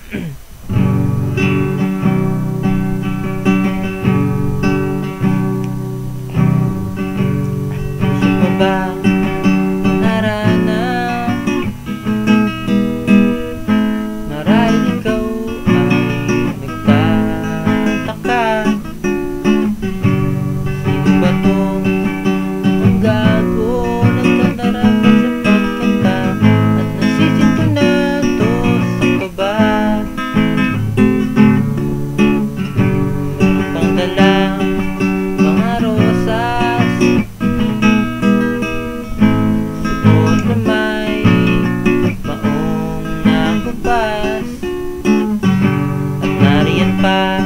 Puso pa ba narana? Marahil ikaw ay nagtataka, sino ba tong ang gago nagkanarapan sa pagkanta at nasisinto na to sa baba? Pang dala mga rosas, suot na may maong nakupas, at nariyan pa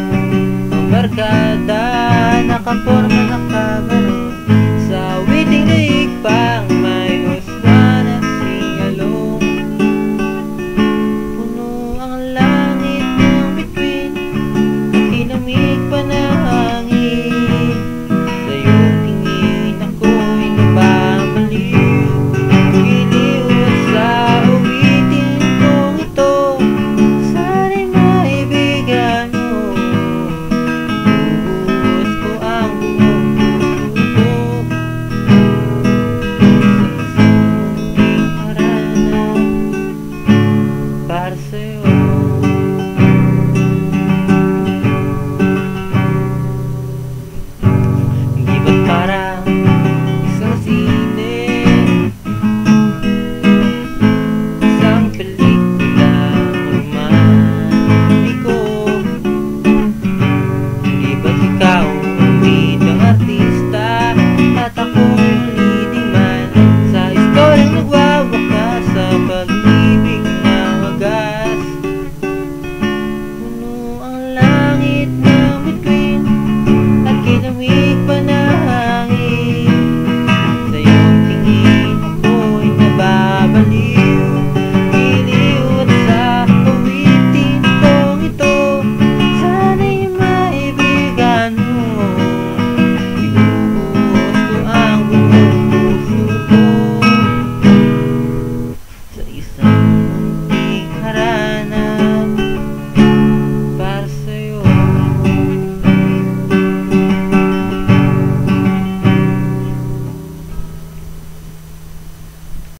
ang barkada nakaporma nakabaro sa witing liig pang may husga na singalong. Puno ang langit ng bituin at kinamig pa na hangin. Sa iyong tingin ako'y nababaliw, giliw sa uwitin kong ito. Sana'y maibigan mo, bubuhos ko ang buong puso ko sa isang harana para sa'yo.